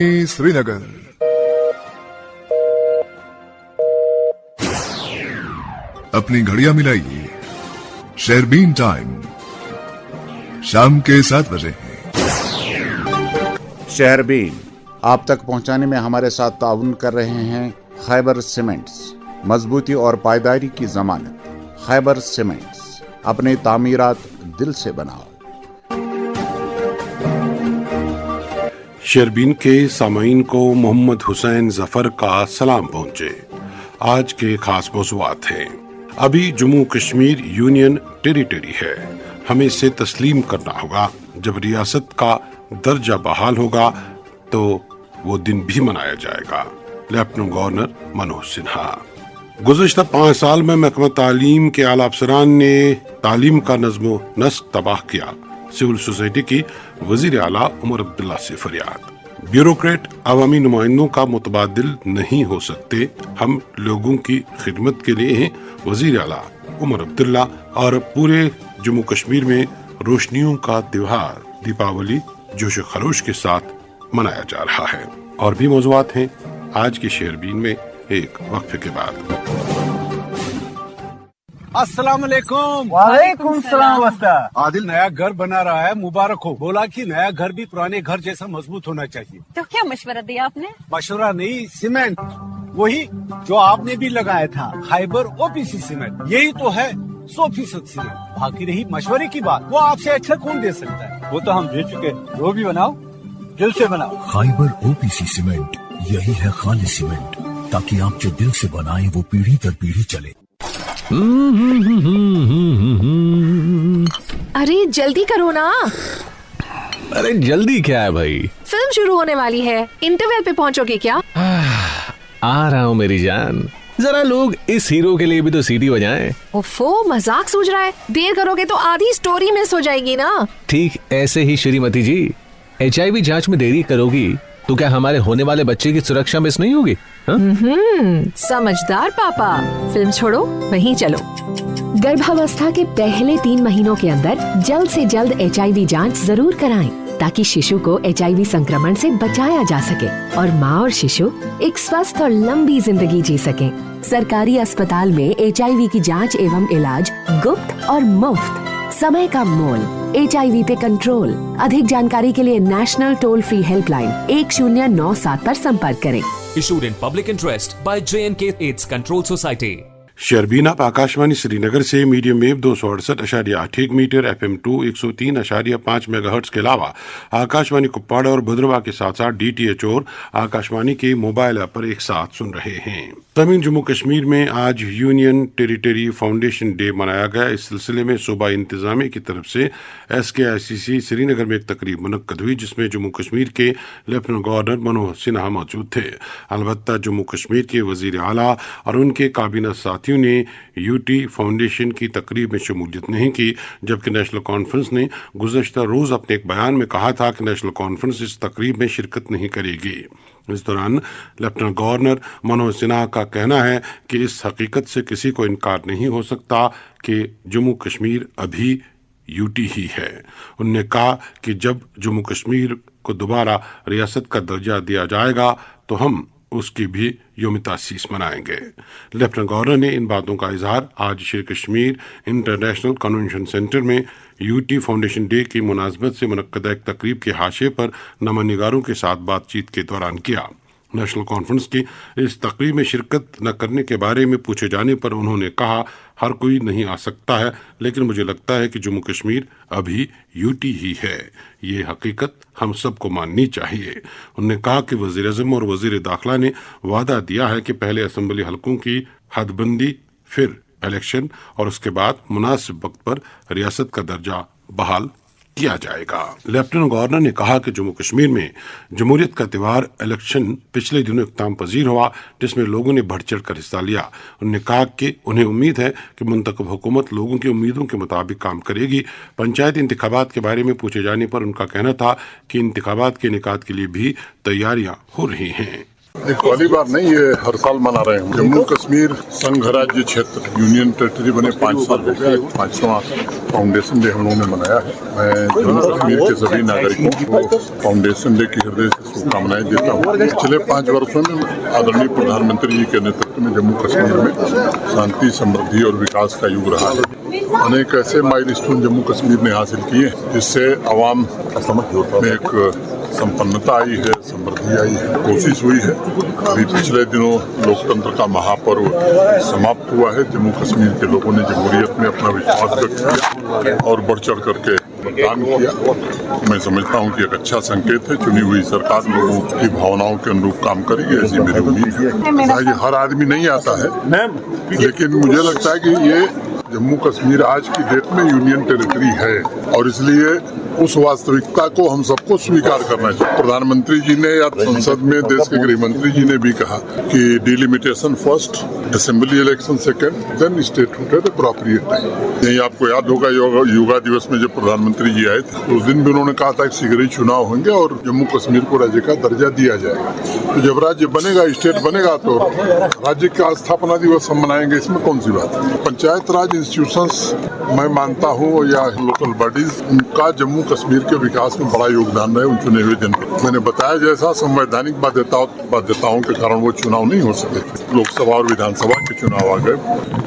श्रीनगर। अपनी घड़ियां मिलाइए, शेरबीन टाइम शाम के 7 बजे है। शेरबीन आप तक पहुंचाने में हमारे साथ ताउन कर रहे हैं खैबर सीमेंट्स, मजबूती और पायदारी की जमानत। खैबर सीमेंट्स, अपने तामीरात दिल से बनाओ। शेरबीन के सामईन को मोहम्मद हुसैन जफर का सलाम पहुंचे। आज के खास मौज़ूआत हैं। अभी जम्मू कश्मीर यूनियन टेरिटरी है, हमें इसे तस्लीम करना होगा। जब रियासत का दर्जा बहाल होगा तो वो दिन भी मनाया जाएगा। Lieutenant governor Manoj Sinha. गुज़श्ता 5 साल में महकमा तालीम के आला अफसरान ने तालीम का नज़्मो नस्क तबाह किया। सिविल सोसाइटी की वजीर आला उमर अब्दुल्ला से फरियाद। ब्यूरोक्रेट अवामी नुमाइंदों का मुतबादिल नहीं हो सकते, हम लोगों की खिदमत के लिए हैं। वजीर आला उमर अब्दुल्ला। और पूरे जम्मू कश्मीर में रोशनियों का त्योहार दीपावली जोश खरोश के साथ मनाया जा रहा है। और भी मौज़ूआत हैं आज की शेरबीन में एक वक्फे के बाद। अस्सलाम वालेकुम। वालेकुम सलाम। आदिल नया घर बना रहा है, मुबारक हो। बोला कि नया घर भी पुराने घर जैसा मजबूत होना चाहिए। तो क्या मशवरा दिया आपने? मशवरा नहीं, सीमेंट वही जो आपने भी लगाया था, खैबर ओपीसी सीमेंट। यही तो है 100% सीमेंट। बाकी रही मशवरे की बात, वो आपसे अच्छा कौन दे सकता है? वो तो हम दे चुके। जो भी बनाओ दिल से बनाओ। खैबर ओपीसी सीमेंट, यही है खालिस सीमेंट, ताकि आप जो दिल से बनाए वो पीढ़ी दर पीढ़ी चले। अरे जल्दी करो ना। अरे जल्दी क्या है भाई, फिल्म शुरू होने वाली है, इंटरवल पे पहुंचोगे क्या? आ रहा हूँ मेरी जान। जरा लोग इस हीरो के लिए भी तो सीटी बजाएं। ओफो, मजाक सूझ रहा है। देर करोगे तो आधी स्टोरी मिस हो जाएगी ना। ठीक ऐसे ही श्रीमती जी, HIV जांच में देरी करोगी तो क्या हमारे होने वाले बच्चे की सुरक्षा मिस नहीं होगी? समझदार पापा। फिल्म छोड़ो, वहीं चलो। गर्भावस्था के पहले 3 महीनों के अंदर जल्द से जल्द HIV जांच जरूर कराएं, ताकि शिशु को HIV संक्रमण से बचाया जा सके और माँ और शिशु एक स्वस्थ और लंबी जिंदगी जी सकें। सरकारी अस्पताल में HIV की जांच एवं इलाज गुप्त और मुफ्त। समय का मोल, HIV पे कंट्रोल। अधिक जानकारी के लिए नेशनल टोल फ्री हेल्पलाइन 1097 पर संपर्क करें। Issued in public interest by J&K AIDS Control Society. शेरबीन आप आकाशवाणी श्रीनगर से medium wave 268.8 meter, FM 2 103.5 megahertz के अलावा आकाशवाणी कुप्पाड़ा और भद्रवा के साथ साथ DTH और आकाशवाणी के मोबाइल ऐप पर एक साथ सुन रहे हैं। तमीम जम्मू कश्मीर में आज यूनियन टेरिटरी फाउंडेशन डे मनाया गया। इस सिलसिले में सूबा इंतजामिया की तरफ से SKICC श्रीनगर में एक तकरीब मुनक्कद हुई, जिसमें जम्मू कश्मीर के लेफ्टिनेंट गवर्नर मनोज सिन्हा मौजूद थे। अलबत्ता जम्मू कश्मीर के वजीर आला और उनके काबीना साथियों ने UT फाउंडेशन की तकरीब में शमूलियत नहीं की, जबकि नेशनल कॉन्फ्रेंस ने गुज़श्ता रोज़ अपने एक बयान में कहा था कि नेशनल कॉन्फ्रेंस इस तकरीब में शिरकत नहीं करेगी। इस दौरान लेफ्टिनेंट गवर्नर मनोज सिन्हा का कहना है कि इस हकीकत से किसी को इनकार नहीं हो सकता कि जम्मू कश्मीर अभी UT ही है। उन्होंने कहा कि जब जम्मू कश्मीर को दोबारा रियासत का दर्जा दिया जाएगा तो हम उसकी भी यौम तासीस मनाएंगे। लेफ्टिनेंट गवर्नर ने इन बातों का इजहार आज शेर कश्मीर इंटरनेशनल कन्वेंशन सेंटर में UT फाउंडेशन डे की मुनासबत से मुनक्कदा एक तकरीब के हाशिए पर नमनिगारों के साथ बातचीत के दौरान किया। नेशनल कॉन्फ्रेंस की इस तकरीब में शिरकत न करने के बारे में पूछे जाने पर उन्होंने कहा, हर कोई नहीं आ सकता है, लेकिन मुझे लगता है कि जम्मू कश्मीर अभी UT ही है। ये हकीकत हम सबको माननी चाहिए। उन्होंने कहा कि वज़ीर-ए-आज़म और वज़ीर दाखिला ने वादा दिया है कि पहले असेंबली हलकों की हदबंदी, फिर इलेक्शन और उसके बाद मुनासिब वक्त पर रियासत का दर्जा बहाल किया जाएगा। लेफ्टिनेंट गवर्नर ने कहा कि जम्मू कश्मीर में जमहूरियत का त्यौहार इलेक्शन पिछले दिनों इख्तिताम पजीर हुआ, जिसमें लोगों ने बढ़ चढ़ कर हिस्सा लिया। उन्होंने कहा कि उन्हें उम्मीद है कि मुंतखब हुकूमत लोगों की उम्मीदों के मुताबिक काम करेगी। पंचायत इंतखाबात के बारे में पूछे जाने पर उनका कहना था कि इंतखाबात के इनेकाद के लिए भी तैयारियां हो रही हैं। पहली बार नहीं, ये हर साल मना रहे हैं। जम्मू कश्मीर संघ राज्य क्षेत्र यूनियन टेरिटरी बने 5 साल हो गया। 5वां फाउंडेशन डे हम लोगों ने मनाया है। मैं जम्मू कश्मीर के सभी नागरिकों को फाउंडेशन डे की हृदय से शुभकामनाएं देता हूँ। पिछले 5 वर्षों में आदरणीय प्रधानमंत्री जी के नेतृत्व में जम्मू कश्मीर में शांति, समृद्धि और विकास का युग रहा है। अनेक ऐसे माइलस्टोन जम्मू कश्मीर ने हासिल किए जिससे आवाम में एक संपन्नता आई है, समृद्धि आई है, कोशिश हुई है। अभी पिछले दिनों लोकतंत्र का महापर्व समाप्त हुआ है। जम्मू कश्मीर के लोगों ने जमहूरियत में अपना विश्वास व्यक्त किया और बढ़ चढ़ करके मतदान किया। मैं समझता हूं कि एक अच्छा संकेत है। चुनी हुई सरकार लोगों की भावनाओं के अनुरूप काम करेगी, ऐसी मेरी उम्मीद है। ये हर आदमी नहीं आता है, लेकिन मुझे लगता है कि ये जम्मू कश्मीर आज की डेट में यूनियन टेरिटरी है और इसलिए उस वास्तविकता को हम सबको स्वीकार करना चाहिए। प्रधानमंत्री जी ने या संसद में देश के गृह मंत्री जी ने भी कहा कि delimitation first, assembly election second, then statehood at appropriate time. यही आपको याद होगा योगा दिवस में जब प्रधानमंत्री जी आए थे उस दिन भी उन्होंने कहा था कि शीघ्र ही चुनाव होंगे और जम्मू कश्मीर को राज्य का दर्जा दिया जाएगा। तो जब राज्य बनेगा, स्टेट बनेगा, तो राज्य का स्थापना दिवस हम मनाएंगे, इसमें कौन सी बात है। पंचायत राज इंस्टीट्यूशंस मैं मानता हूँ या लोकल बॉडीज, उनका जम्मू कश्मीर के विकास में बड़ा योगदान रहे। उन चुने हुए जनप्रतिनिधि, मैंने बताया जैसा संवैधानिक बाध्यताओं के कारण वो चुनाव नहीं हो सके। लोकसभा और विधानसभा के चुनाव आ गए,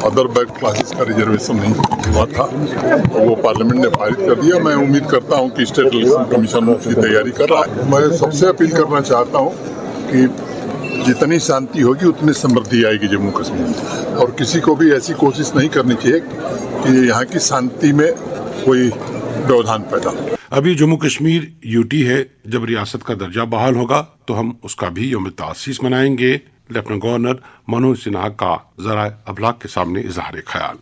अदर बैक क्लासेस का रिजर्वेशन नहीं हुआ था और वो पार्लियामेंट ने पारित कर दिया। मैं उम्मीद करता हूँ कि स्टेट इलेक्शन कमीशन उसकी तैयारी कर रहा है। मैं सबसे अपील करना चाहता हूँ कि जितनी शांति होगी उतनी समृद्धि आएगी जम्मू कश्मीर में, और किसी को भी ऐसी कोशिश नहीं करनी चाहिए कि यहाँ की शांति में कोई व्यवधान पैदा हो। अभी जम्मू कश्मीर यूटी है। जब रियासत का दर्जा बहाल होगा तो हम उसका भी यौम तासीस मनाएंगे। लेफ्टिनेंट गवर्नर मनोज सिन्हा का जरा अबलाग के सामने इजहार ख्याल।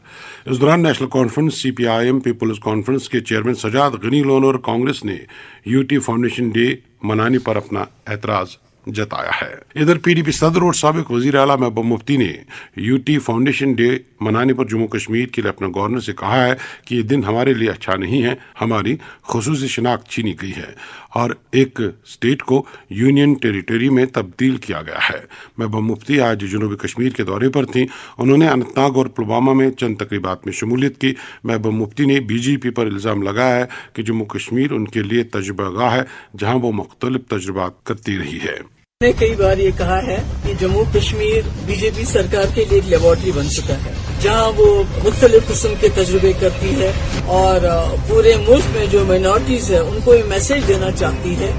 इस दौरान national conference, CPIM people's conference के चेयरमैन सजाद गनी लोन और कांग्रेस ने यूटी फाउंडेशन डे मनाने पर अपना एतराज जताया है। इधर PDP सदर और साबिक वजीर आला महबूब मुफ्ती ने यूटी फाउंडेशन डे मनाने पर जम्मू कश्मीर के लेफ्टिनेंट गवर्नर से कहा है कि ये दिन हमारे लिए अच्छा नहीं है, हमारी खुसूसी शिनाख्त छीनी गई है और एक स्टेट को यूनियन टेरिटरी में तब्दील किया गया है। महबूब मुफ्ती आज जनूबी कश्मीर के दौरे पर थीं। उन्होंने अनंतनाग और पुलवामा में चंद तकरीबात में शमूलियत की। महबूब मुफ्ती ने BJP पर इल्ज़ाम लगाया है कि जम्मू कश्मीर उनके लिए तजुर्बागाह है जहाँ वो मुख्तलिफ तजुर्बात करती रही है। मैंने कई बार ये कहा है कि जम्मू कश्मीर BJP सरकार के लिए एक लेबोरेटरी बन चुका है, जहां वो मुख्तलिफ किस्म के तजुर्बे करती है और पूरे मुल्क में जो माइनॉरिटीज है उनको ये मैसेज देना चाहती है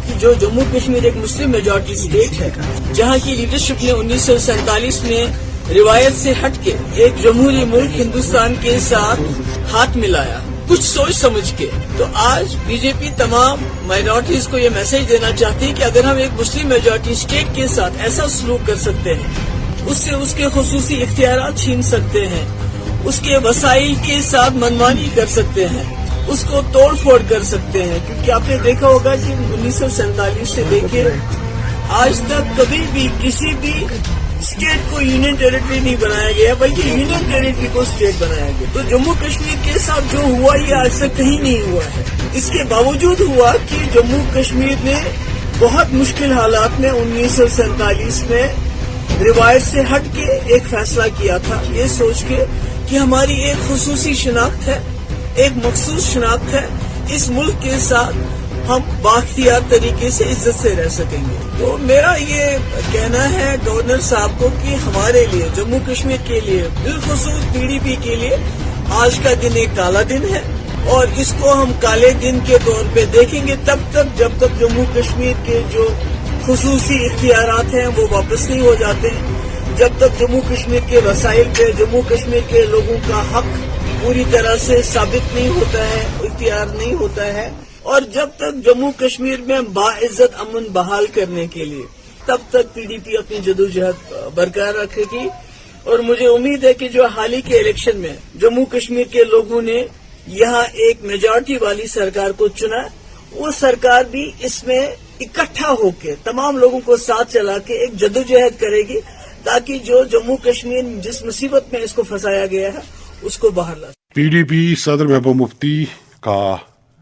कि जो जम्मू कश्मीर एक मुस्लिम मेजॉरिटी स्टेट है, जहां की लीडरशिप ने 1947 में रिवायत से हटके एक जमहूरी मुल्क हिंदुस्तान के साथ हाथ मिलाया कुछ सोच समझ के। तो आज BJP तमाम माइनॉरिटीज को ये मैसेज देना चाहती है कि अगर हम एक मुस्लिम मेजॉरिटी स्टेट के साथ ऐसा सलूक कर सकते हैं, उससे उसके खुसूसी इख्तियारात छीन सकते हैं, उसके वसाइल के साथ मनमानी कर सकते हैं, उसको तोड़ फोड़ कर सकते हैं। क्योंकि आपने देखा होगा कि 1947 से लेके आज तक कभी भी किसी भी स्टेट को यूनियन टेरिटरी नहीं बनाया गया, बल्कि यूनियन टेरिटरी को स्टेट बनाया गया। तो जम्मू कश्मीर के साथ जो हुआ ये आज तक कहीं नहीं हुआ है। इसके बावजूद हुआ कि जम्मू कश्मीर ने बहुत मुश्किल हालात में 1947 में रिवायत से हट के एक फैसला किया था, ये सोच के कि हमारी एक खुसूसी शिनाख्त है, एक मखसूस शिनाख्त है, इस मुल्क के साथ हम बाख्तियार तरीके से इज्जत से रह सकेंगे। तो मेरा ये कहना है गवर्नर साहब को कि हमारे लिए, जम्मू कश्मीर के लिए, बिलखुसूस PDP के लिए आज का दिन एक काला दिन है और इसको हम काले दिन के तौर पे देखेंगे तब तक जब तक जम्मू कश्मीर के जो खुसूसी इख्तियारात हैं वो वापस नहीं हो जाते, जब तक जम्मू कश्मीर के वसाइल पे जम्मू कश्मीर के लोगों का हक पूरी तरह से साबित नहीं होता है, इख्तियार नहीं होता है, और जब तक जम्मू कश्मीर में बाइज्जत अमन बहाल करने के लिए तब तक PDP अपनी जदोजहद बरकरार रखेगी। और मुझे उम्मीद है कि जो हाल ही के इलेक्शन में जम्मू कश्मीर के लोगों ने यहाँ एक मेजॉरिटी वाली सरकार को चुना, वो सरकार भी इसमें इकट्ठा होकर तमाम लोगों को साथ चला के एक जदोजहद करेगी ताकि जो जम्मू कश्मीर जिस मुसीबत में इसको फंसाया गया है उसको बाहर ला। PDP सदर महबूब मुफ्ती का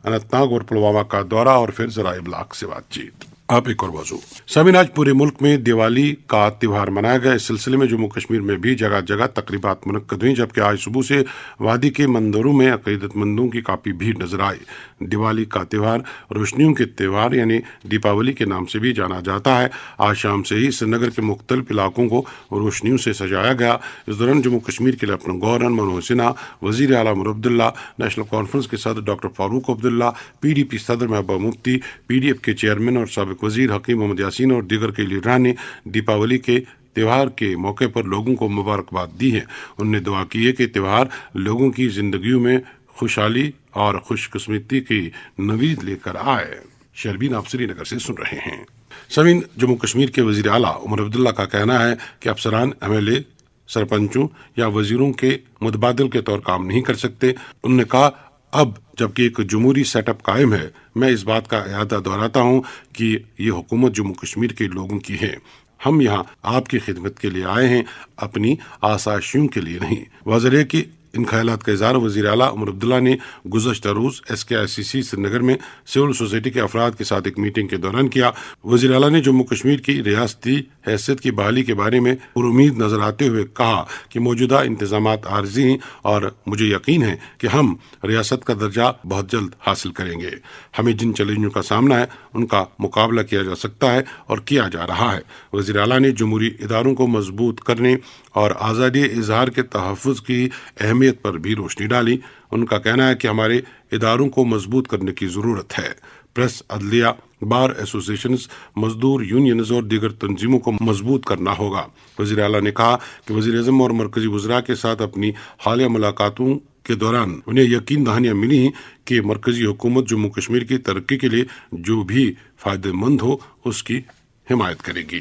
अनंतनाग और पुलवामा का दौरा और फिर जराए ब्लॉक से बातचीत। आप एक और मौजू। सामीन, आज पूरे मुल्क में दिवाली का त्योहार मनाया गया। इस सिलसिले में जम्मू कश्मीर में भी जगह जगह तकरीबात मुनक्कद हुई, जबकि आज सुबह से वादी के मंदिरों में अकीदतमंदों की काफी भीड़ नजर आई। दिवाली का त्योहार रोशनियों के त्योहार यानी दीपावली के नाम से भी जाना जाता है। आज शाम से ही श्रीनगर के मुख्तलिफ इलाकों को रोशनियों से सजाया गया। इस दौरान जम्मू कश्मीर के लेफ्टिनेंट गवर्नर मनोज सिन्हा, वजीर आला उमर अब्दुल्ला, नेशनल कॉन्फ्रेंस के सदर डॉक्टर फारूक अब्दुल्ला, PDP सदर महबूबा मुफ्ती, PDF के चेयरमैन और साबिक वजीर हकीम मोहम्मद यासीन और दीगर के लीडरान ने दीपावली के त्योहार के मौके पर लोगों को मुबारकबाद दी है। उन्होंने दुआ की है कि त्योहार लोगों की जिंदगियों में खुशहाली और खुशकिस्मती की नवीद लेकर आए। शर्बीन, आप श्रीनगर से सुन रहे हैं। समीन, जम्मू कश्मीर के वजीर आला उमर अब्दुल्ला का कहना है कि अफसरान MLA, सरपंचों या वजीरों के मुतबादिल के तौर काम नहीं कर सकते। उन्होंने कहा, अब जबकि एक जमहूरी सेटअप कायम है, मैं इस बात का इयादा दोहराता हूँ कि ये हुकूमत जम्मू कश्मीर के लोगों की है। हम यहाँ आपकी खिदमत के लिए आए हैं, अपनी आसाइशों के लिए नहीं। वाज़ेह है कि इन ख्यालात का इज़हार वज़ीर आला उमर अब्दुल्ला ने गुज़श्ता रोज़ SKICC श्रीनगर में सिविल सोसाइटी के अफराद के साथ एक मीटिंग के दौरान किया। वज़ीर आला ने जम्मू कश्मीर की रियासती हैसियत की बहाली के बारे में पुरुमीद नजर आते हुए कहा कि मौजूदा इंतजामात आर्जी हैं और मुझे यकीन है कि हम रियासत का दर्जा बहुत जल्द हासिल करेंगे। हमें जिन चैलेंजों का सामना है उनका मुकाबला किया जा सकता है और किया जा रहा है। वज़ीर आला ने जमहूरी इदारों को मजबूत करने और आज़ादी इजहार के तहफ़्फ़ुज़ की अहमियत पर भी रोशनी डाली। उनका कहना है कि हमारे इदारों को मजबूत करने की ज़रूरत है। प्रेस, अदलिया, बार एसोसिएशंस, मजदूर यूनियंस और दीगर तंजीमों को मजबूत करना होगा। वज़ीर आला ने कहा कि वज़ीर आज़म और मरकजी वज़रा के साथ अपनी हालिया मुलाकातों के दौरान उन्हें यकीन दहानियाँ मिली कि मरकजी हुकूमत जम्मू कश्मीर की तरक्की के लिए जो भी फ़ायदेमंद हो उसकी हिमायत करेगी।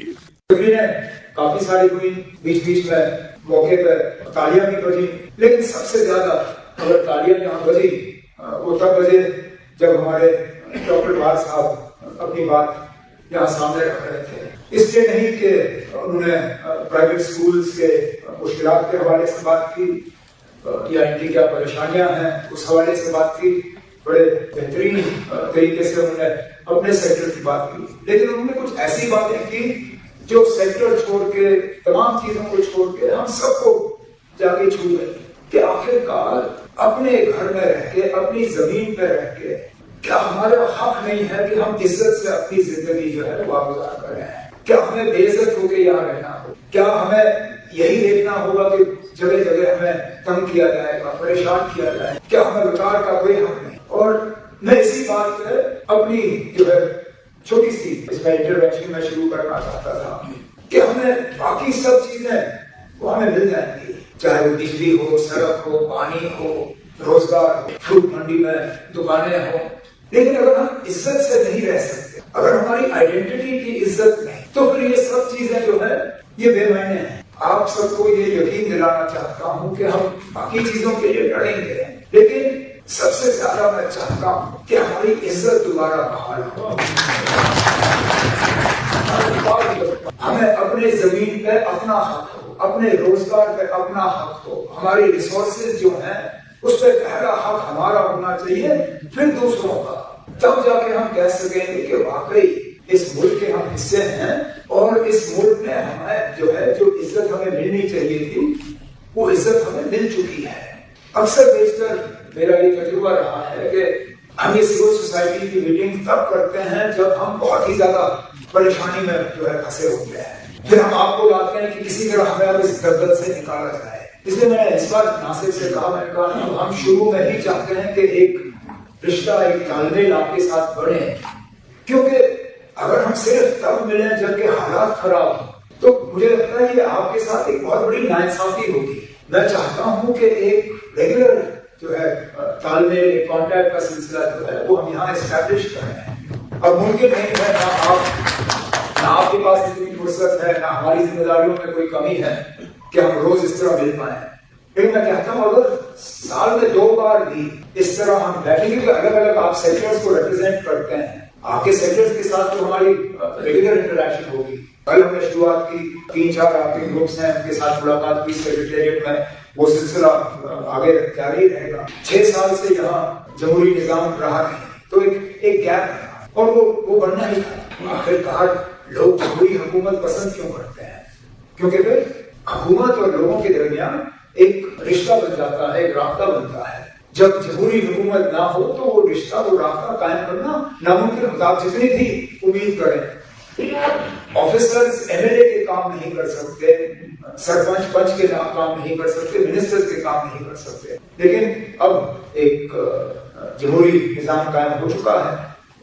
काफी सारी हुई, बीच बीच में मौके पर तालियां भी बजी, लेकिन सबसे ज्यादा अगर तालियां यहाँ बजी वो तब बजे जब हमारे डॉक्टर बार साहब अपनी बात यहाँ सामने रख रहे थे। इसलिए नहीं कि उन्होंने प्राइवेट स्कूल्स के मुश्किलात के हवाले से बात की या इनकी क्या परेशानियां हैं उस हवाले से बात की, बड़े बेहतरीन तरीके से उन्होंने अपने सेक्टर की बात की, लेकिन उन्होंने कुछ ऐसी बातें की जो सेक्टर छोड़ के, तमाम चीजों को छोड़ के हम सबको जाके छू गई कि आखिरकार अपने घर में रह के, अपनी जमीन पे रह के, क्या हमारा हक नहीं है कि हम इज्जत से अपनी जिंदगी जो है वो गुजार कर रहे हैं? क्या हमें बेइज्जत होकर यहाँ रहना हो? क्या हमें यही देखना होगा कि जगह जगह हमें तंग किया जाएगा, परेशान किया जाएगा? क्या हमें विकार का कोई हक नहीं? और मैं इसी बात पे अपनी जो है छोटी सी इसमें इंटरवेंशन में शुरू करना चाहता था कि हमें बाकी सब चीजें वो हमें मिल जाएंगी, चाहे वो बिजली हो, सड़क हो, पानी हो, रोजगार हो, फ्रूट मंडी में दुकानें हो, लेकिन अगर हम इज्जत से नहीं रह सकते, अगर हमारी आइडेंटिटी की इज्जत नहीं, तो फिर ये सब चीजें जो है ये बेमायने हैं। आप सबको ये यकीन दिलाना चाहता हूँ कि हम बाकी चीजों के लिए लड़ेंगे, लेकिन सबसे ज्यादा मैं चाहता हूँ कि हमारी इज्जत दोबारा बहाल हो। हमें अपने जमीन पे अपना हक हो, अपने रोजगार पे अपना हक हो, हमारी रिसोर्सेज जो हैं उस पर पहला हक हमारा होना चाहिए, फिर दूसरों का। तब जाके हम कह सकेंगे कि वाकई इस मुल्क के हम हिस्से हैं और इस मुल्क में हमें जो है जो इज्जत हमें मिलनी चाहिए थी वो इज्जत हमें मिल चुकी है। अक्सर बेशतर मेरा ये तजुर्बा रहा है कि हम ये सिविल सोसाइटी की मीटिंग तब करते हैं जब हम बहुत ही ज्यादा परेशानी में जो है फंसे होते हैं, फिर हम आपको लाते हैं कि किसी तरह हमें अब इस दलदल से निकाला जाए। इसलिए मैंने इस बार नासिर से कहा, मैंने कहा हम शुरू में ही चाहते हैं कि एक रिश्ता, एक तालमेल आपके साथ बढ़े, क्योंकि अगर हम सिर्फ तब मिले जबकि हालात खराब हो तो मुझे लगता है ये आपके साथ एक बहुत बड़ी नाइंसाफी होगी। मैं चाहता हूं कि एक रेगुलर जो है तालमेल, एक कॉन्टैक्ट का सिलसिला जो है वो हम यहाँ एस्टैब्लिश कर रहे हैं। अब मुमकिन नहीं है ना आपके पास इतनी फुर्सत है, ना हमारी जिम्मेदारियों में कोई कमी है कि हम रोज इस तरह मिल पाए, लेकिन मैं कहता हूँ अगर साल में 2 बार भी इस तरह हम बैठेंगे तो अलग अलग आप सेक्टर्स को रिप्रेजेंट करते हैं, आपके सेक्टर्स के साथ तो हमारी रेगुलर इंटरेक्शन होगी। कल हमने शुरुआत की, 3-4 आपके ग्रुप्स हैं उनके साथ मुलाकात की सेक्रेटेरिएट में, वो सिलसिला आगे जारी रहेगा। 6 साल से यहाँ जमहूरी निजाम रहा नहीं तो एक गैप है। और वो बनना ही था। आखिरकार लोग जमहूरी हुकूमत पसंद क्यों करते हैं? क्योंकि फिर हुकूमत और लोगों के दरमियान एक रिश्ता बन जाता है, एक राब्ता बनता है। जब जमहूरी हुकूमत ना हो तो वो रिश्ता, वो राब्ता कायम करना नामुमकिन होता। आप जितनी भी उम्मीद करें, ऑफिसर्स एमएलए के काम नहीं कर सकते, सरपंच पंच के काम नहीं कर सकते, मिनिस्टर्स के काम नहीं कर सकते, लेकिन अब एक जमहूरी निजाम कायम हो चुका है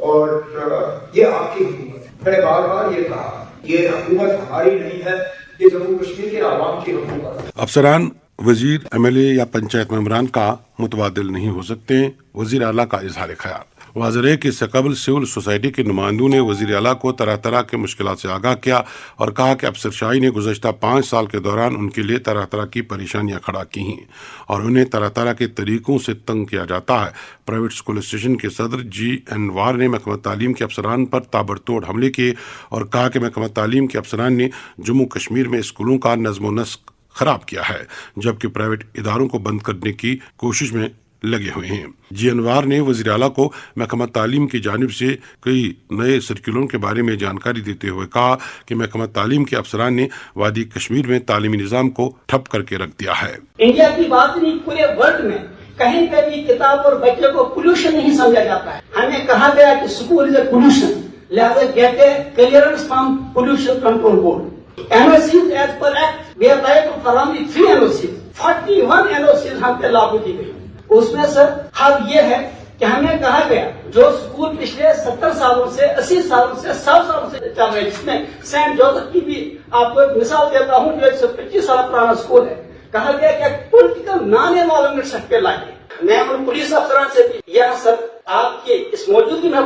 और ये आपकी हुकूमत है। मैंने बार बार ये कहा, ये हुकूमत हमारी नहीं है, ये जम्मू कश्मीर के आवाम की हुकूमत है। अफसरान वजीर, एमएलए या पंचायत मेंबरान का मुतबादिल नहीं हो सकते। वजीर आला का इजहार ख्याल। वाज़ेह है कि इससे कबल सिविल सोसाइटी के नुमाइंदों ने वज़ीर आला को तरह तरह के मुश्किलात से आगाह किया और कहा कि अफसरशाही ने गुज़श्ता 5 साल के दौरान उनके लिए तरह तरह की परेशानियां खड़ा की हैं और उन्हें तरह तरह के तरीकों से तंग किया जाता है। प्राइवेट स्कूल एसोसिएशन के सदर जी.एन. वार ने महकमा तालीम के अफसरान पर ताबड़तोड़ हमले किए और कहा कि महकमा तालीम के अफसरान ने जम्मू कश्मीर में स्कूलों का नज़्म व नस्क खराब किया है, जबकि प्राइवेट इदारों को बंद करने की कोशिश में लगे हुए हैं। जी.एन. वार ने वज़ीर आला को महकमा तालीम की जानिब से कई नए सर्कुलरों के बारे में जानकारी देते हुए कहा कि महकमा तालीम के अफसरान ने वादी कश्मीर में तालीमी निज़ाम को ठप करके रख दिया है। इंडिया की बात नहीं, पूरे वर्ल्ड में कहीं पे भी किताब और बच्चे को पोल्यूशन नहीं समझा जाता है। हमें कहा गया कि स्कूल इज ए पोल्यूशन, लिहाजा gate A clearance from pollution control board. NOCs as per act, we are right to फराहमी 3 NOCs, 41 NOCs हम पे लागू की गई। उसमें सर हब ये है कि हमें कहा गया जो स्कूल पिछले 70 सालों से 80 सालों से 100 सालों से चल रहे, जिसमें सेंट जोसेफ की भी आपको एक मिसाल देता हूँ जो 125 साल पुराना स्कूल है, कहा गया कि पॉलिटिकल नॉन इन्वॉल्वमेंट सर्टिफिकेट लाइए। मैं उन पुलिस अफसरान से भी यह सर आपके इस मौजूदगी में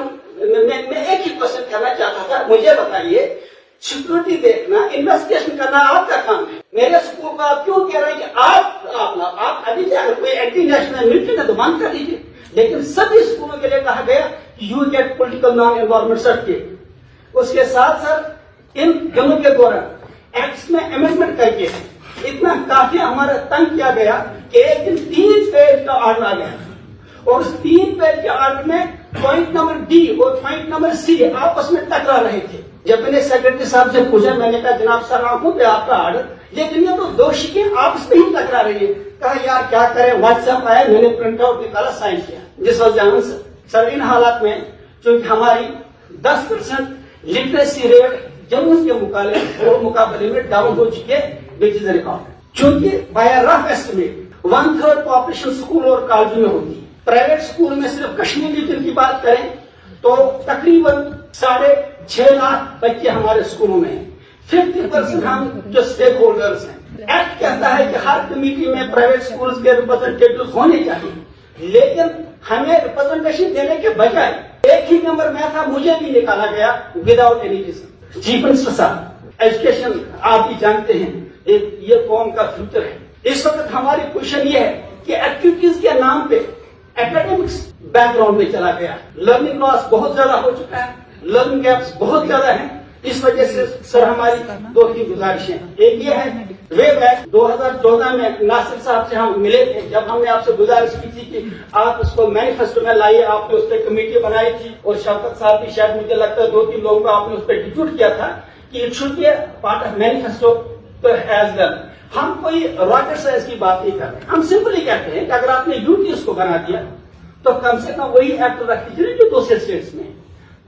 मैं एक ही क्वेश्चन करना चाहता था, मुझे बताइए सिक्योरिटी देखना, इन्वेस्टिगेशन करना आपका काम है। मेरे स्कूल को आप क्यों कह रहे हैं कि आप अभी अगर कोई एंटी नेशनल मिलिट्री है तो बंद कर दीजिए, लेकिन सभी स्कूलों के लिए कहा गया कि you get political non involvement certificate. उसके साथ सर इन दिनों के दौरान एक्ट में अमेंडमेंट करके इतना काफी हमारा तंग किया गया कि एक दिन 3 पेज का ऑर्डर आ गया और उस 3 पेज के ऑर्डर में पॉइंट नंबर डी और पॉइंट नंबर सी आपस में टकरा रहे थे। जब मैंने सेक्रेटरी साहब से पूछा, मैंने कहा जनाब सर आंखों पे आपका ऑर्डर, लेकिन ये तो दोषी के आपस में ही टकरा रही है। कहा यार क्या करें, व्हाट्सएप आया, मैंने प्रिंट आउट निकाला, साइन किया। जिस वजह सर इन हालात में चूंकि हमारी 10% लिटरेसी रेट जम्मू के मुकाबले में डाउन हो चुकी है, विच इज रिकॉर्ड। चूंकि by rough estimate 1/3 population school और कॉलेज में होती है। प्राइवेट स्कूल में सिर्फ कश्मीर रीजन की बात करें तो तकरीबन 6.5 लाख बच्चे हमारे स्कूलों में हैं। 50% हम जो स्टेक होल्डर्स हैं। एक्ट कहता है कि हर कमेटी में प्राइवेट स्कूल्स के रिप्रेजेंटेटिव होने चाहिए, लेकिन हमें रिप्रेजेंटेशन देने के बजाय एक ही नंबर में था, मुझे भी निकाला गया विदाउट एनी रीजन। जीवन साहब, एजुकेशन आप भी जानते हैं ये कौम का फ्यूचर है। इस वक्त हमारी पोजीशन ये है कि एक्टिविटीज के नाम पे एकेडमिक्स बैकग्राउंड में चला गया। लर्निंग लॉस बहुत ज्यादा हो चुका है, लर्निंग गैप्स बहुत ज्यादा हैं। इस वजह से सर हमारी 2-3 गुजारिशें। एक ये है, वे बैक 2014 में नासिर साहब से हम मिले थे, जब हमने आपसे गुजारिश की थी कि आप इसको मैनिफेस्टो में लाइए। आपने उस पर कमेटी बनाई थी और शौकत साहब भी, शायद मुझे लगता है 2-3 लोगों को आपने उस पर डिप्यूट किया था कि it should be part of manifesto as well. हम कोई रॉकेट साइंस की बात नहीं कर रहे, हम सिंपली कहते हैं कि अगर आपने यूटी उसको बना दिया तो कम से कम वही एक्ट रख दीजिए जो दूसरे स्टेट्स में।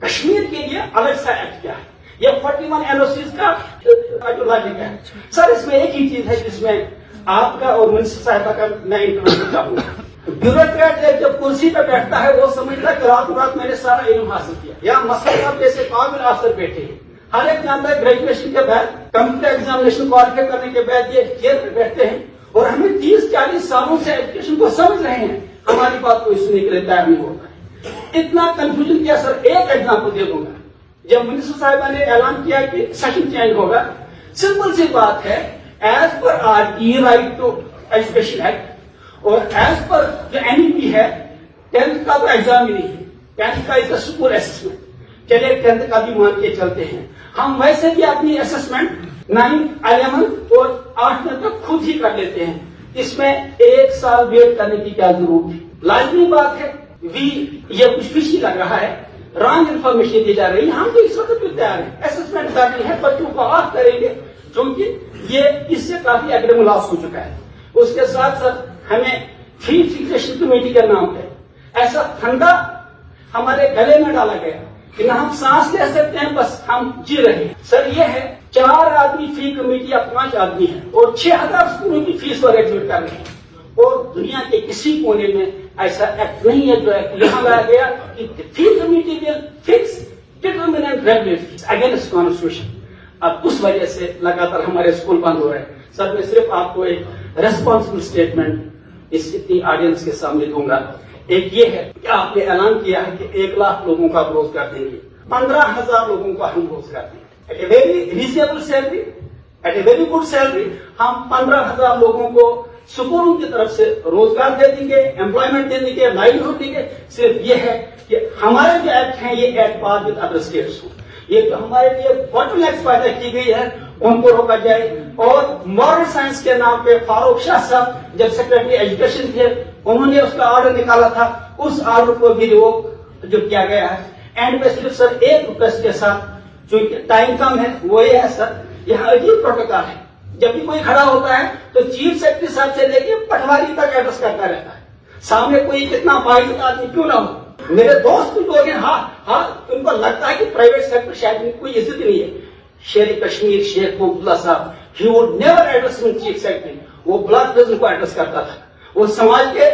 कश्मीर के लिए अलग सा एक्ट क्या है, ये 41 NOCs का जो लॉजिक है। सर इसमें एक ही चीज है जिसमें आपका और मिनिस्टर साहिबा का मैं इंटरव्यू चाहूंगा। ब्यूरोक्रेट जब कुर्सी पर बैठता है वो समझता है कि रात मैंने सारा इल्म हासिल किया। या मसल साहब जैसे काबिल अफसर बैठे हैं, हर एक जानता है ग्रेजुएशन के बाद कंप्यूटर एग्जामिनेशन क्वालिफाई करने के बाद ये चेयर पर बैठते हैं और हमें 30-40 सालों से एजुकेशन को समझ रहे हैं, हमारी बात कोई सुनने के लिए तैयार नहीं होता है। इतना कंफ्यूजन किया सर। एक एग्जाम्पल दे दूंगा, जब मिनिस्टर साहिबा ने ऐलान किया कि सेशन चेंज होगा, सिंपल सी बात है, एज पर RT right to education act और एज पर जो NEP है, 10th का तो एग्जाम ही नहीं है, 10th का इज स्कूल असेसमेंट। चलिए 10th का भी मान के चलते हैं, हम वैसे भी अपनी असेसमेंट 9, 11 और 8 तक खुद ही कर लेते हैं। इसमें 1 साल वेट करने की क्या जरूरत है? लाजमी बात है, ये कुछ फिशी लग रहा है रॉन्ग इन्फॉर्मेशन दी जा रही है, हम तो इस वक्त भी तैयार हैं, असेसमेंट जारी है, बच्चों को ऑफ करेंगे, क्योंकि ये इससे काफी एकेडमिक लॉस हो चुका है। उसके साथ साथ हमें फी फिक्सेशन कमेटी के नाम पे ऐसा फंदा हमारे गले में डाला गया कि ना हम सांस ले सकते हैं, बस हम जी रहे हैं। सर ये है 4 आदमी फी कमेटी या 5 आदमी है और 6000 स्कूलों की फीस पर एडमिट कर रहे हैं, और दुनिया के किसी कोने में ऐसा एक्ट नहीं है जो एक्ट यहाँ लाया गया कि fee committee will fix determine and regulate fees against constitution. अब उस वजह से लगातार हमारे स्कूल बंद हो रहे हैं। सर मैं सिर्फ आपको एक रेस्पॉन्सिबल स्टेटमेंट इस इतनी ऑडियंस के सामने दूंगा। एक ये है कि आपने ऐलान किया है कि 1 लाख लोगों का आप रोजगार देंगे, 15,000 लोगों को हम रोजगार देंगे at a very reasonable salary, at a very good salary. हम 15,000 लोगों को स्कूलों की तरफ से रोजगार दे देंगे, एम्प्लॉयमेंट दे देंगे, लाइवलीहुड देंगे। सिर्फ ये है कि हमारे जो एक्ट हैं ये at par with other states हो, ये जो हमारे लिए बॉटलनेक्स पैदा की गई है उनको रोका जाए। और मॉरल साइंस के नाम पे फारूक शाह साहब जब सेक्रेटरी एजुकेशन थे उन्होंने उसका ऑर्डर निकाला था, उस ऑर्डर को भी रिवोक जो किया गया है। एंड में सिर्फ सर एक रिक्वेस्ट के साथ, क्योंकि टाइम कम है, वो ये है सर, यहाँ अजीब प्रोटोकॉल है, जब भी कोई खड़ा होता है तो चीफ सेक्रेटरी साहब से लेके पटवारी तक एड्रेस करता रहता है, सामने कोई कितना बाइज्जत आदमी क्यों ना हो। मेरे दोस्त कुछ लोग हैं, हाँ उनको लगता है कि प्राइवेट सेक्टर शायद इनको कोई इज्जत नहीं है। शेर कश्मीर शेख मोहम्मदुल्ला साहब, he would never address chief secretary, वो ब्लॉक प्रेसिडेंट को एड्रेस करता था, वो समाज के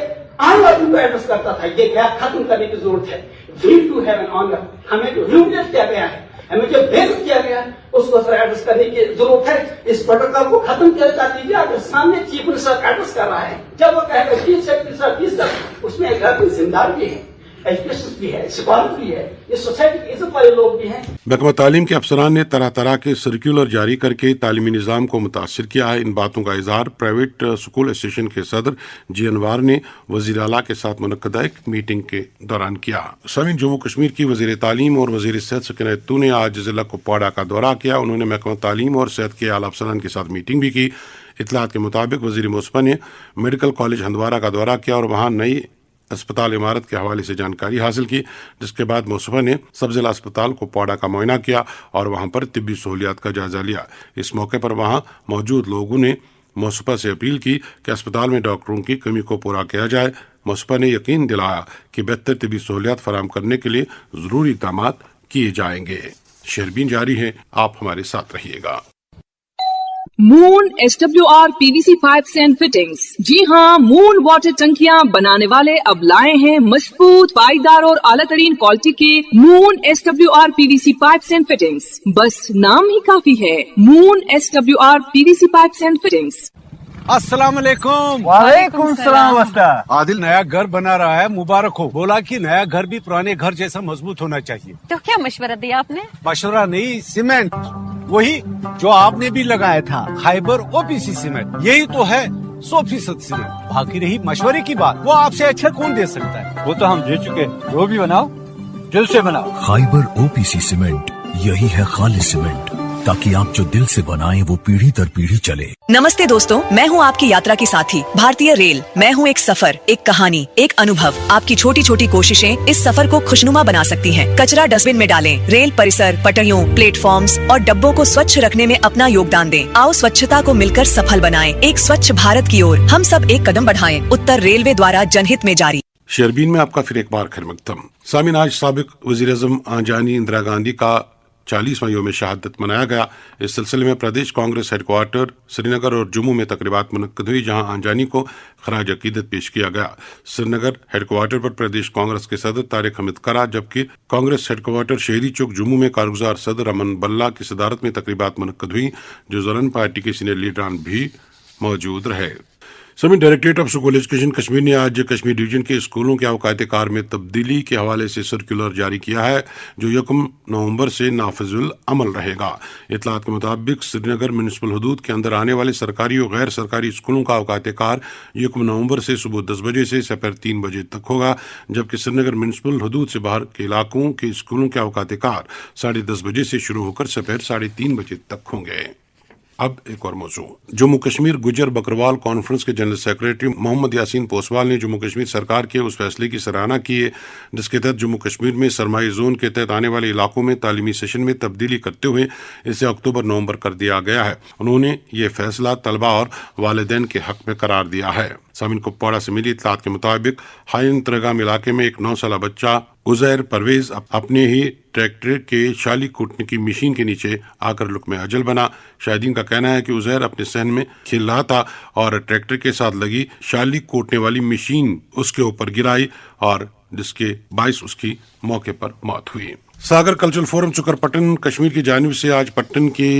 आम आदमी को एड्रेस करता था। ये गैप खत्म करने की जरूरत है। We too have an honour, हमें जो ह्यूमिलेट किया गया है, हमें जो बेइज्जत किया गया है, उसको सर एड्रेस करने की जरूरत है। इस प्रोटोकॉल को खत्म किया जा दीजिए। अगर सामने चीफ मिनिस्टर एड्रेस कर रहा है, जब वो कहेगा चीफ सेक्रेटरी साहब प्लीज सर, उसमें एक घर की जिम्मेदार भी है, एजुकेशन भी है, स्कॉलर भी है, ये सोसाइटी के इज्जत वाले लोग भी हैं। महकमा तालीम के अफसरान ने तरह तरह के सर्कुलर जारी करके तालीमी निज़ाम को मुतासिर किया है। इन बातों का इजहार प्राइवेट स्कूल एसोसिएशन के सदर जी अनवार ने वज़ीर आला के साथ मुनक्कदा एक मीटिंग के दौरान किया। सामीन, जम्मू कश्मीर की वज़ीर तालीम और वज़ीर सेहत सकीना ने आज जिला कुपवाड़ा का दौरा किया। उन्होंने महकमा तालीम और सेहत के आला अफसरान के साथ मीटिंग भी की। इतलात के मुताबिक वज़ीर मोसफ़ा ने मेडिकल कॉलेज हंदवारा का दौरा किया और वहाँ नई अस्पताल इमारत के हवाले से जानकारी हासिल की, जिसके बाद मोसफ़ा ने सब जिला अस्पताल कुपवाड़ा का मुआयना किया और वहां पर तिब्बी सहूलियात का जायजा लिया। इस मौके पर वहां मौजूद लोगों ने मोसफ़ा से अपील की कि अस्पताल में डॉक्टरों की कमी को पूरा किया जाए। मोसफ़ा ने यकीन दिलाया कि बेहतर तिब्बी सहूलियात फराहम करने के लिए जरूरी इक़दाम किए जाएंगे। शेरबीन जारी है, आप हमारे साथ रहिएगा। Moon SWR PVC pipes and fittings. जी हाँ, मून वाटर टंकियाँ बनाने वाले अब लाए हैं मजबूत, पाईदार और आला तरीन क्वालिटी के moon SWR PVC pipes and fittings. बस नाम ही काफी है, moon SWR PVC pipes and fittings. अस्सलाम वालेकुम। वालेकुम सलाम। आदिल नया घर बना रहा है, मुबारक हो। बोला कि नया घर भी पुराने घर जैसा मजबूत होना चाहिए। तो क्या मशवरा दिया आपने? मशवरा नहीं, सीमेंट वही जो आपने भी लगाया था, फाइबर OPC सीमेंट। यही तो है 100% सीमेंट। बाकी रही मशवरे की बात, वो आपसे अच्छा कौन दे सकता है? वो तो हम दे चुके, वो भी बनाओ, दिल से बनाओ। खाइबर OPC सीमेंट, यही है खालिस सीमेंट, ताकि आप जो दिल से बनाएं वो पीढ़ी दर पीढ़ी चले। नमस्ते दोस्तों, मैं हूं आपकी यात्रा की साथी भारतीय रेल। मैं हूं एक सफर, एक कहानी, एक अनुभव। आपकी छोटी छोटी कोशिशें इस सफर को खुशनुमा बना सकती हैं। कचरा डस्टबिन में डालें, रेल परिसर, पटरियों, प्लेटफॉर्म्स और डब्बों को स्वच्छ रखने में अपना योगदान दें। आओ स्वच्छता को मिलकर सफल बनाएं। एक स्वच्छ भारत की ओर हम सब एक कदम बढ़ाएं। उत्तर रेलवे द्वारा जनहित में जारी। शेरबीन में आपका फिर एक बार खैर मकदम। सामीन, आज साबिक वज़ीर-ए-आज़म आंजानी इंदिरा गांधी का 40वां यौम शहादत मनाया गया। इस सिलसिले में प्रदेश कांग्रेस हेडक्वार्टर श्रीनगर और जम्मू में तकरीबात मुनक्कद हुई, जहां आंजानी को खराज अकीदत पेश किया गया। श्रीनगर हेडक्वार्टर पर प्रदेश कांग्रेस के सदर तारिक हमीद करा, जबकि कांग्रेस हेडक्वार्टर शहरी चौक जम्मू में कारगुजार सदर अमन बल्ला की सदारत में तकरीबात मुनक्कद हुई, जो ज़रन पार्टी के सीनियर लीडरान भी मौजूद रहे। सभी directorate of school education Kashmir ने आज कश्मीर डिवीजन के स्कूलों के अवकात कार में तब्दीली के हवाले से सर्कुलर जारी किया है, जो 1 नवंबर से नाफिजुल अमल रहेगा। इतलात के मुताबिक श्रीनगर म्यूनिसिपल हदूद के अंदर आने वाले सरकारी और गैर सरकारी स्कूलों का अवकात कार 1 नवंबर से सुबह 10 बजे से दोपहर 3 बजे तक होगा, जबकि श्रीनगर म्यूनिसिपल हदूद से बाहर के इलाकों के स्कूलों के अवकात कार 10:30 बजे से शुरू होकर दोपहर 3:30 बजे तक होंगे। अब एक और मौजू। जम्मू कश्मीर गुजर बकरवाल कॉन्फ्रेंस के जनरल सेक्रेटरी मोहम्मद यासीन पोसवाल ने जम्मू कश्मीर सरकार के उस फैसले की सराहना की है जिसके तहत जम्मू कश्मीर में सरमाई जोन के तहत आने वाले इलाकों में तालीमी सेशन में तब्दीली करते हुए इसे अक्टूबर-नवंबर कर दिया गया है। उन्होंने ये फैसला तलबा और वालिदैन के हक में करार दिया है। सामिन कुपवाड़ा से मिली इत्तलात के मुताबिक हाइन तरगाम इलाके में एक 9 साला बच्चा उजैर परवेज अपने ही ट्रैक्टर के शाली कूटने की मशीन के नीचे आकर लुकमे अजल बना। शाहिदीन का कहना है कि उजैर अपने सहन में खेल रहा था और ट्रैक्टर के साथ लगी शाली कूटने वाली मशीन उसके ऊपर गिराई और जिसके बाइस उसकी मौके पर मौत हुई। सागर कल्चरल फोरम चुकरपट्टन कश्मीर की जानिब से आज पट्टन के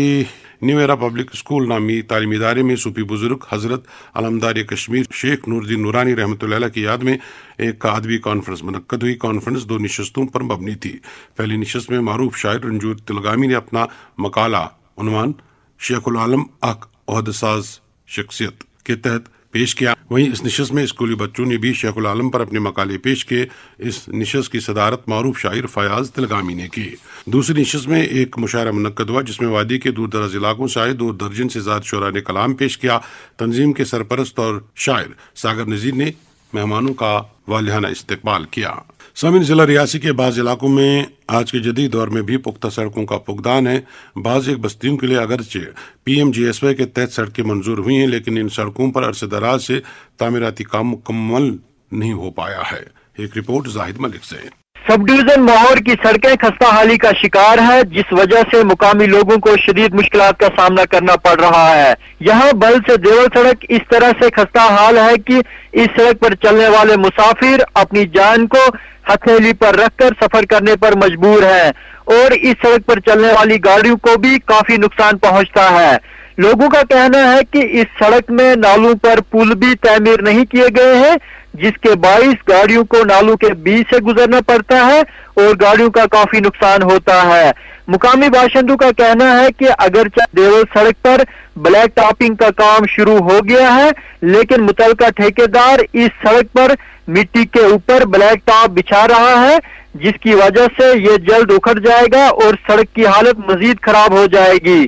न्यू एरा पब्लिक स्कूल नामी तालीमी इदारे में सूफी बुजुर्ग हजरत अलमदार कश्मीर शेख नूरुद्दीन नूरानी रहमतुल्लाह अलैह की याद में एक अदबी कॉन्फ्रेंस मुनक्कद हुई। कॉन्फ्रेंस 2 नशस्तों पर मबनी थी। पहली नशस्त में मारूफ शायर रंजूर तिलगामी ने अपना मकाला उन्वान शेखुल आलम अक ओहदसाज शख्सियत के तहत पेश किया। वहीं इस निशस्त में स्कूली बच्चों ने भी शेखुल आलम पर अपने मकाले पेश किए। इस निशस्त की सदारत मारूफ शायर फयाज तिलगामी ने की। दूसरी निशस्त में एक मुशायरा मुनक्कद हुआ जिसमें वादी के दूर दराज इलाकों से आए 2 दर्जन से ज्यादा शुरा ने कलाम पेश किया। तंजीम के सरपरस्त और शायर सागर नजीर ने मेहमानों का वालिहाना इस्तकबाल किया। सामिन जिला रियासी के बाज़ इलाकों में आज के जदीद दौर में भी पुख्ता सड़कों का फुकदान है। बाज़ एक बस्तियों के लिए अगरचे PMGSY के तहत सड़कें मंजूर हुई हैं लेकिन इन सड़कों पर अरसे दराज से तामीराती काम मुकम्मल नहीं हो पाया है। एक रिपोर्ट जाहिद मलिक से। सब डिवीजन माहौर की सड़कें खस्ता हाली का शिकार है जिस वजह से मुकामी लोगों को शदीद मुश्किलात का सामना करना पड़ रहा है। यहाँ बल से देवल सड़क इस तरह से खस्ता हाल है कि इस सड़क पर चलने वाले मुसाफिर अपनी जान को हथेली पर रखकर सफर करने पर मजबूर हैं और इस सड़क पर चलने वाली गाड़ियों को भी काफी नुकसान पहुंचता है। लोगों का कहना है कि इस सड़क में नालों पर पुल भी तामीर नहीं किए गए हैं जिसके बाइस गाड़ियों को नालों के बीच से गुजरना पड़ता है और गाड़ियों का काफी नुकसान होता है। मुकामी बाशिंदों का कहना है कि अगरचे देवल सड़क पर ब्लैक टॉपिंग का काम शुरू हो गया है लेकिन मुतलका ठेकेदार इस सड़क पर मिट्टी के ऊपर ब्लैक टॉप बिछा रहा है जिसकी वजह से ये जल्द उखड़ जाएगा और सड़क की हालत मजीद खराब हो जाएगी।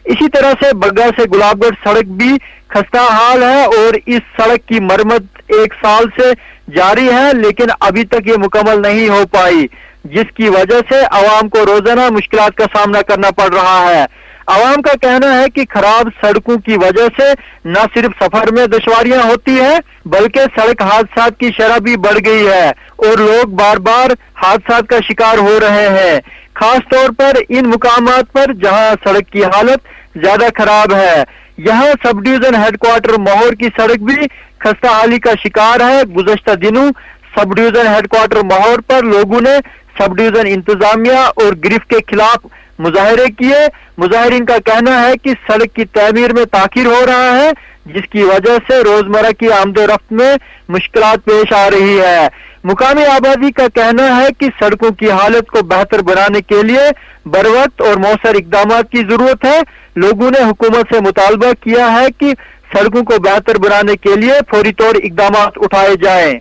इसी तरह से बग्गा से गुलाबगढ़ सड़क भी खस्ता हाल है और इस सड़क की मरम्मत 1 साल से जारी है लेकिन अभी तक ये मुकम्मल नहीं हो पाई जिसकी वजह से आवाम को रोजाना मुश्किलात का सामना करना पड़ रहा है। आवाम का कहना है कि खराब सड़कों की वजह से न सिर्फ सफर में दुश्वारियां होती है बल्कि सड़क हादसात की शरह भी बढ़ गई है और लोग बार बार हादसात का शिकार हो रहे हैं, खास तौर पर इन मुकामात पर जहां सड़क की हालत ज्यादा खराब है। यहाँ सब डिवीजन हेडक्वार्टर माहौर की सड़क भी खस्ता हाली का शिकार है। गुज़श्ता दिनों सब डिवीजन हेडक्वार्टर माहौर पर लोगों ने सब डिवीजन इंतजामिया और गिरफ्त के खिलाफ मुजाहरे किए। मुजाहिरीन का कहना है कि सड़क की तामीर में ताखीर हो रहा है जिसकी वजह से रोजमर्रा की आमदोरफ्त में मुश्किलात पेश आ रही है। मुकामी आबादी का कहना है कि सड़कों की हालत को बेहतर बनाने के लिए बरवक्त और मौसर इकदाम की जरूरत है। लोगों ने हुकूमत से मुतालबा किया है कि सड़कों को बेहतर बनाने के लिए फौरी तौर इकदाम उठाए जाएं।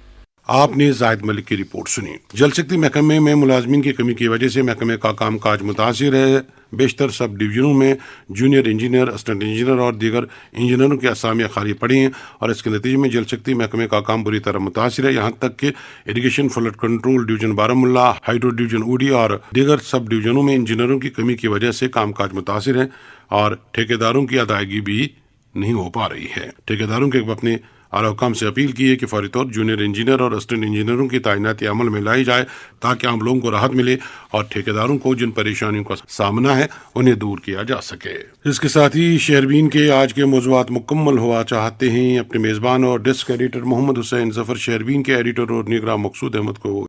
आपने जाहिद मलिक की रिपोर्ट सुनी। जल शक्ति महकमे में मुलाजमीन की कमी की वजह से महकमे का कामकाज मुतासिर है। बेशतर सब डिवीजनों में जूनियर इंजीनियर, असिस्टेंट इंजीनियर और दीगर इंजीनियरों की असामियाँ खाली पड़ी हैं और इसके नतीजे में जल शक्ति महकमे का काम बुरी तरह मुतासिर है। यहाँ तक कि irrigation flood control division Baramulla, hydro division उडी और दीगर सब डिवीजनों में इंजीनियरों की कमी की वजह से कामकाज मुतासिर है और ठेकेदारों की अदायगी भी नहीं हो पा रही है। ठेकेदारों के अपने आला हुकाम से अपील की है कि फौरी तौर जूनियर इंजीनियर और असिस्टेंट इंजीनियरों की तैनाती अमल में लाई जाए ताकि आम लोगों को राहत मिले और ठेकेदारों को जिन परेशानियों का सामना है उन्हें दूर किया जा सके। इसके साथ ही शहरबीन के आज के मौज़ूआत मुकम्मल हुआ चाहते हैं। अपने मेज़बान और डेस्क एडिटर मोहम्मद हुसैन जफर, शहरबीन के एडिटर और निगरान मकसूद अहमद को